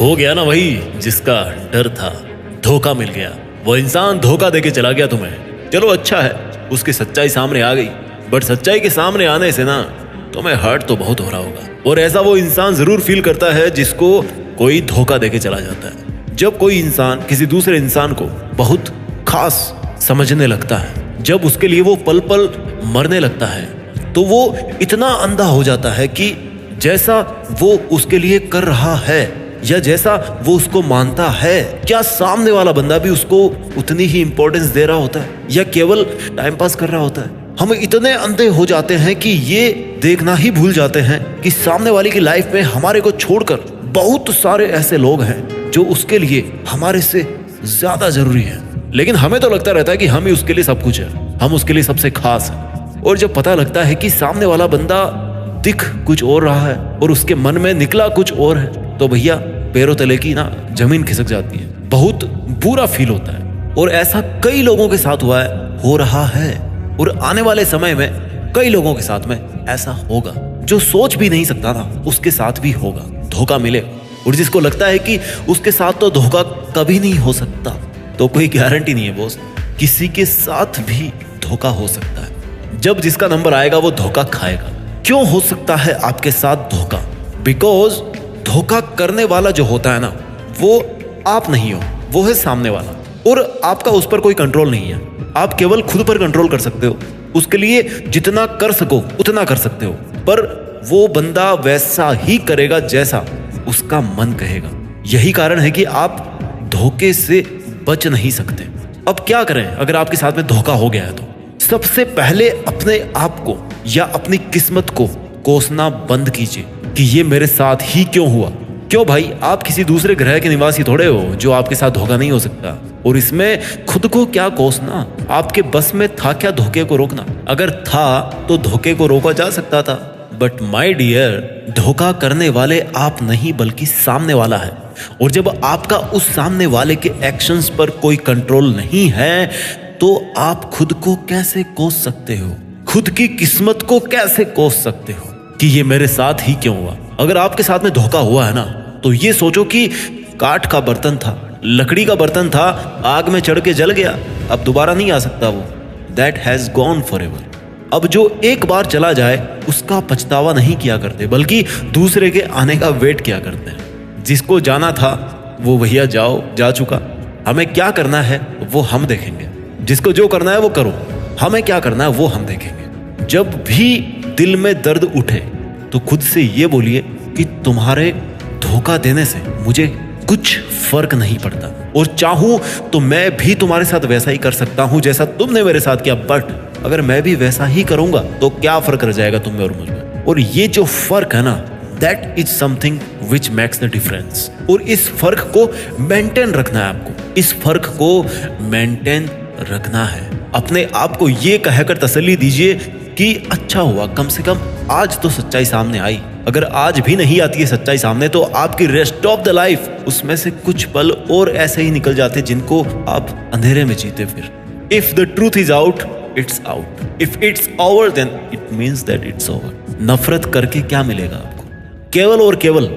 हो गया ना वही जिसका डर था, धोखा मिल गया। वो इंसान धोखा देके चला गया तुम्हें। चलो अच्छा है, उसकी सच्चाई सामने आ गई, बट सच्चाई के सामने आने से ना तुम्हें हर्ट तो बहुत हो रहा होगा। और ऐसा वो इंसान जरूर फील करता है जिसको कोई धोखा देके चला जाता है। जब कोई इंसान किसी दूसरे इंसान को बहुत खास समझने लगता है, जब उसके लिए वो पल पल मरने लगता है, तो वो इतना अंधा हो जाता है कि जैसा वो उसके लिए कर रहा है या जैसा वो उसको मानता है, क्या सामने वाला बंदा भी उसको उतनी ही इंपॉर्टेंस दे रहा होता है या केवल टाइम पास कर रहा होता है। हम इतने अंधे हो जाते हैं कि ये देखना ही भूल जाते हैं कि सामने वाले की लाइफ में हमारे को छोड़कर बहुत सारे ऐसे लोग हैं जो उसके लिए हमारे से ज्यादा जरूरी है। लेकिन हमें तो लगता रहता है कि हम ही उसके लिए सब कुछ है, हम उसके लिए सबसे खास है। और जब पता लगता है कि सामने वाला बंदा दिख कुछ और रहा है और उसके मन में निकला कुछ और है, तो भैया पैरों तले की ना जमीन खिसक जाती है, बहुत बुरा फील होता है। और ऐसा कई लोगों के साथ हुआ है, हो रहा है, और आने वाले समय में कई लोगों के साथ में ऐसा होगा। जो सोच भी नहीं सकता था उसके साथ भी होगा, धोखा मिलेगा। और जिसको लगता है कि उसके साथ तो धोखा कभी नहीं हो सकता, तो कोई गारंटी नहीं है बॉस, किसी के साथ भी धोखा हो सकता है। जब जिसका नंबर आएगा वो धोखा खाएगा। क्यों हो सकता है आपके साथ धोखा? बिकॉज धोखा करने वाला जो होता है ना, वो आप नहीं हो, वो है सामने वाला। और आपका उस पर कोई कंट्रोल नहीं है, आप केवल खुद पर कंट्रोल कर सकते हो। उसके लिए जितना कर सको उतना कर सकते हो, पर वो बंदा वैसा ही करेगा जैसा उसका मन कहेगा। यही कारण है कि आप धोखे से बच नहीं सकते। अब क्या करें अगर आपके साथ में धोखा हो गया है? तो सबसे पहले अपने आप को या अपनी किस्मत को कोसना बंद कीजिए कि ये मेरे साथ ही क्यों हुआ। क्यों भाई, आप किसी दूसरे ग्रह के निवासी थोड़े हो जो आपके साथ धोखा नहीं हो सकता। और इसमें खुद को क्या कोसना? आपके बस में था क्या धोखे को रोकना? अगर था तो धोखे को रोका जा सकता था। बट माय डियर, धोखा करने वाले आप नहीं बल्कि सामने वाला है। और जब आपका उस सामने वाले के एक्शंस पर कोई कंट्रोल नहीं है, तो आप खुद को कैसे कोस सकते हो? खुद की किस्मत को कैसे कोस सकते हो कि ये मेरे साथ ही क्यों हुआ? अगर आपके साथ में धोखा हुआ है ना, तो ये सोचो कि काठ का बर्तन था, लकड़ी का बर्तन था, आग में चढ़ के जल गया, अब दोबारा नहीं आ सकता वो। That has gone forever. अब जो एक बार चला जाए उसका पछतावा नहीं किया करते, बल्कि दूसरे के आने का वेट किया करते हैं। जिसको जाना था वो भैया जा चुका। हमें क्या करना है वो हम देखेंगे। जिसको जो करना है वो करो, हमें क्या करना है वो हम देखेंगे। जब भी दिल में दर्द उठे तो खुद से ये बोलिए कि तुम्हारे धोखा देने से मुझे कुछ फर्क नहीं पड़ता, और चाहूं तो मैं भी तुम्हारे साथ वैसा ही कर सकता हूं जैसा तुमने मेरे साथ किया। बट अगर मैं भी वैसा ही करूंगा तो क्या फर्क रह जाएगा तुम में और मुझ में? और ये जो फर्क है ना, that is something which makes the difference. और इस फर्क को मेंटेन रखना है आपको, इस फर्क को मेंटेन रखना है। अपने आप को ये कहकर तसल्ली दीजिए कि अच्छा हुआ, कम से कम आज तो सच्चाई सामने आई। अगर आज भी नहीं आती है सच्चाई सामने, तो आपकी रेस्ट ऑफ द लाइफ उसमें से कुछ पल और ऐसे ही निकल जाते जिनको आप अंधेरे में जीते। फिर if the truth is out, it's out. If it's over, then it means that it's over. नफरत करके क्या मिलेगा आपको? केवल और केवल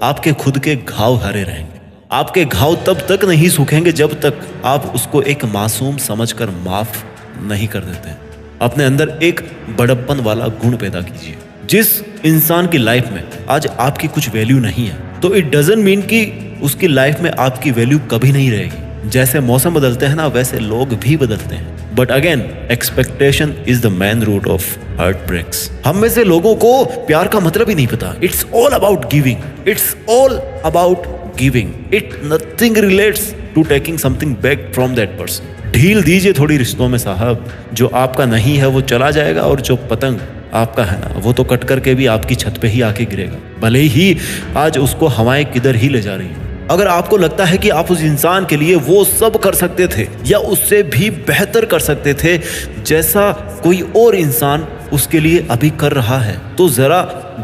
आपके खुद के घाव हरे रहेंगे। आपके घाव तब तक नहीं सूखेंगे जब तक आप उसको एक मासूम समझकर माफ नहीं कर देते। अपने अंदर एक बड़प्पन वाला गुण पैदा कीजिए। जिस इंसान की लाइफ में आज आपकी कुछ वैल्यू नहीं है, तो इट डजंट मीन कि उसकी लाइफ में आपकी वैल्यू कभी नहीं रहेगी। जैसे मौसम बदलते हैं ना, वैसे लोग भी बदलते हैं। But again, expectation is the main root of heart breaks. हम में से लोगों को प्यार का मतलब ही नहीं पता। It's all about giving, it's all about giving. It nothing relates to taking something back from that person. ढील दीजिए थोड़ी रिश्तों में साहब। जो आपका नहीं है वो चला जाएगा, और जो पतंग आपका है ना, वो तो कट करके भी आपकी छत पे ही आके गिरेगा, भले ही आज उसको हवाएं किधर ही ले जा रही है। अगर आपको लगता है कि आप उस इंसान के लिए वो सब कर सकते थे या उससे भी बेहतर कर सकते थे जैसा कोई और इंसान उसके लिए अभी कर रहा है, तो जरा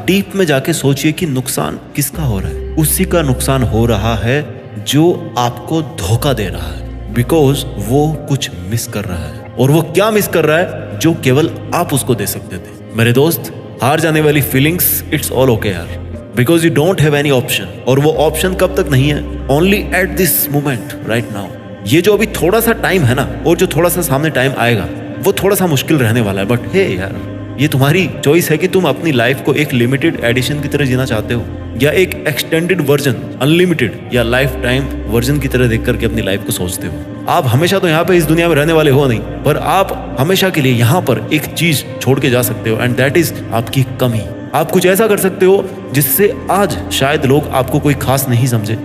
डीप में जाके सोचिए कि नुकसान किसका हो रहा है। उसी का नुकसान हो रहा है जो आपको धोखा दे रहा है, बिकॉज वो कुछ मिस कर रहा है। और वो क्या मिस कर रहा है जो केवल आप उसको दे सकते थे। मेरे दोस्त, हार जाने वाली फीलिंग्स, इट्स ऑल ओके यार। Because you don't have any option. और वो ऑप्शन कब तक नहीं है? Only at this moment, right now. ये जो अभी थोड़ा सा टाइम है ना, और जो थोड़ा सा सामने टाइम आएगा, वो थोड़ा सा मुश्किल रहने वाला है। बट हे यार, ये तुम्हारी चॉइस है कि तुम अपनी लाइफ को एक लिमिटेड एडिशन की तरह जीना चाहते हो, या एक एक्सटेंडेड वर्जन, अनलिमिटेड या लाइफ टाइम वर्जन की तरह देख करके अपनी लाइफ को सोचते हो। आप हमेशा तो यहाँ पे इस दुनिया में रहने वाले हो नहीं, पर आप हमेशा के लिए यहाँ पर एक चीज छोड़ के जा सकते हो, एंड दैट इज आपकी कमी। आप कुछ ऐसा कर सकते हो जिससे आज शायद लोग आपको कोई खास नहीं समझे,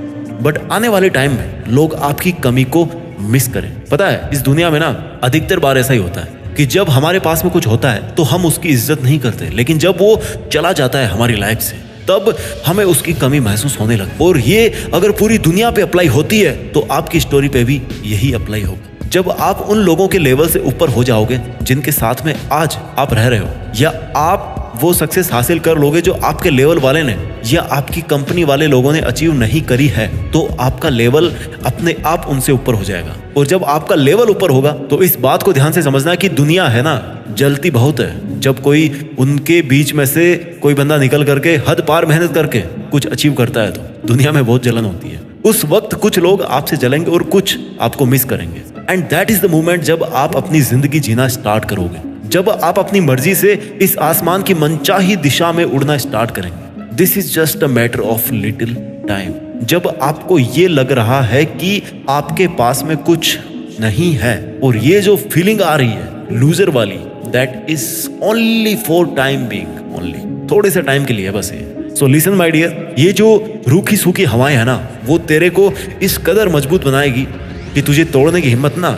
बट आने वाले टाइम में लोग आपकी कमी को मिस करें। पता है, इस दुनिया में ना अधिकतर बार ऐसा ही होता है कि जब हमारे पास में कुछ होता है तो हम उसकी इज्जत नहीं करते, लेकिन जब वो चला जाता है हमारी लाइफ से, तब हमें उसकी कमी महसूस होने लगती। और ये अगर पूरी दुनिया पे अप्लाई होती है तो आपकी स्टोरी पे भी यही अप्लाई होगा। जब आप उन लोगों के लेवल से ऊपर हो जाओगे जिनके साथ में आज आप रह रहे हो, या आप वो सक्सेस हासिल कर लोगे जो आपके लेवल वाले ने या आपकी कंपनी वाले लोगों ने अचीव नहीं करी है, तो आपका लेवल अपने आप उनसे ऊपर हो जाएगा। और जब आपका लेवल ऊपर होगा तो इस बात को ध्यान से समझना कि दुनिया है ना, जलती बहुत है। जब कोई उनके बीच में से कोई बंदा निकल करके हद पार मेहनत करके कुछ अचीव करता है तो दुनिया में बहुत जलन होती है। उस वक्त कुछ लोग आपसे जलेंगे और कुछ आपको मिस करेंगे, and that is the moment जब आप अपनी जिंदगी जीना स्टार्ट करोगे, जब आप अपनी मर्जी से इस आसमान की मनचाही दिशा में उड़ना स्टार्ट करेंगे। This is just a matter of little time. जब आपको ये लग रहा है कि आपके पास में कुछ नहीं है, और ये जो फीलिंग आ रही है लूजर वाली, that is only for time being, only थोड़े से टाइम के लिए बस ये। सो लिसन माय डियर, ये जो रूखी सूखी हवाएं है ना, वो तेरे को इस कदर मजबूत बनाएगी कि तुझे तोड़ने की हिम्मत ना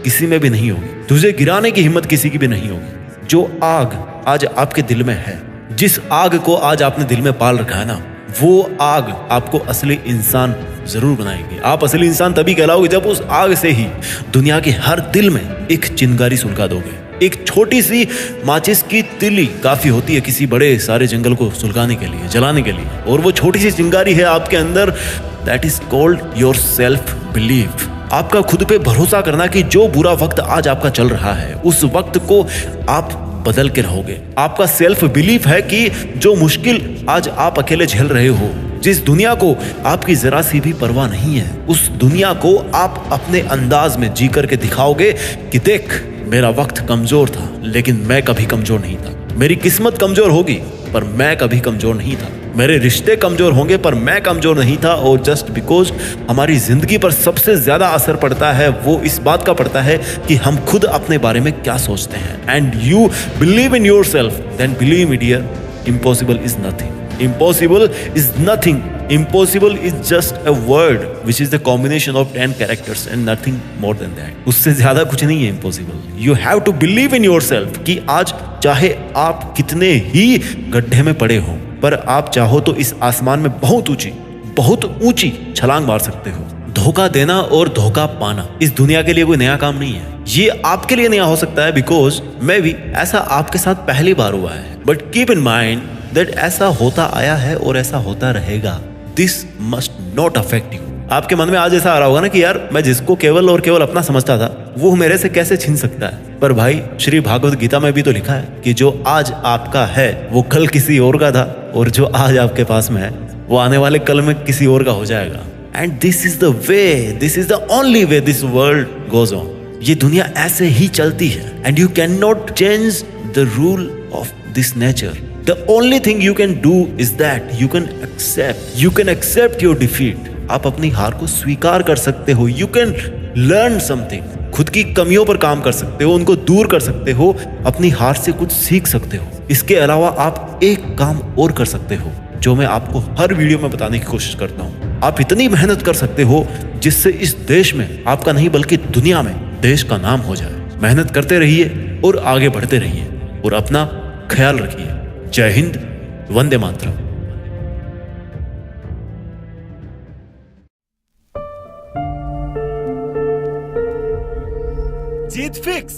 किसी में भी नहीं होगी, तुझे गिराने की हिम्मत किसी की भी नहीं होगी। जो आग आज आपके दिल में है, जिस आग को आज आपने दिल में पाल रखा है ना, वो आग आपको असली इंसान जरूर बनाएगी। आप असली इंसान तभी कहलाओगे जब उस आग से ही दुनिया के हर दिल में एक चिंगारी सुलगा दोगे। एक छोटी सी माचिस की तिली काफी होती है किसी बड़े सारे जंगल को सुलगाने के लिए, जलाने के लिए, और वो छोटी सी चिंगारी है आपके अंदर। That is called your self belief. आपका खुद पे भरोसा करना कि जो बुरा वक्त आज आपका चल रहा है, उस वक्त को आप बदल के रहोगे। आपका सेल्फ बिलीफ है कि जो मुश्किल आज आप अकेले झेल रहे हो, जिस दुनिया को आपकी जरा सी भी परवाह नहीं है, उस दुनिया को आप अपने अंदाज में जी करके दिखाओगे कि देख, मेरा वक्त कमजोर था लेकिन मैं कभी कमजोर नहीं था। मेरी किस्मत कमजोर होगी पर मैं कभी कमजोर नहीं था। मेरे रिश्ते कमजोर होंगे पर मैं कमजोर नहीं था। और जस्ट बिकॉज हमारी जिंदगी पर सबसे ज्यादा असर पड़ता है वो इस बात का पड़ता है कि हम खुद अपने बारे में क्या सोचते हैं। And you believe in yourself, then believe me dear, impossible is nothing. Impossible is nothing. Impossible is just a word which is the combination of 10 characters and nothing more than that. उससे ज्यादा कुछ नहीं है impossible. You have to believe in yourself कि आज चाहे आप कितने ही गड्ढे में पड़े हो, पर आप चाहो तो इस आसमान में बहुत ऊंची छलांग मार सकते हो। धोखा देना और धोखा पाना इस दुनिया के लिए कोई नया काम नहीं है। ये आपके लिए नया हो सकता है बिकॉज मे बी ऐसा आपके साथ पहली बार हुआ है, but keep in mind that ऐसा होता आया है और ऐसा होता रहेगा। This must not affect you. आपके मन में आज ऐसा आ रहा होगा ना कि यार, मैं जिसको केवल और केवल अपना समझता था वो मेरे से कैसे छीन सकता है। पर भाई, श्री भागवत गीता में भी तो लिखा है कि जो आज आपका है वो कल किसी और का था, और जो आज आपके पास में है वो आने वाले कल में किसी और का हो जाएगा। And this is the way, this is the only way this world goes on. ये दुनिया ऐसे ही चलती है, and you can not change the rule of this nature. The only thing you can do is that you can accept your defeat. आप अपनी हार को स्वीकार कर सकते हो। You can learn something. खुद की कमियों पर काम कर सकते हो, उनको दूर कर सकते हो, अपनी हार से कुछ सीख सकते हो। इसके अलावा आप एक काम और कर सकते हो जो मैं आपको हर वीडियो में बताने की कोशिश करता हूँ। आप इतनी मेहनत कर सकते हो जिससे इस देश में आपका नहीं बल्कि दुनिया में देश का नाम हो जाए। मेहनत करते रहिए और आगे बढ़ते रहिए और अपना ख्याल रखिए। जय हिंद, वंदे मातरम। जीत फिक्स।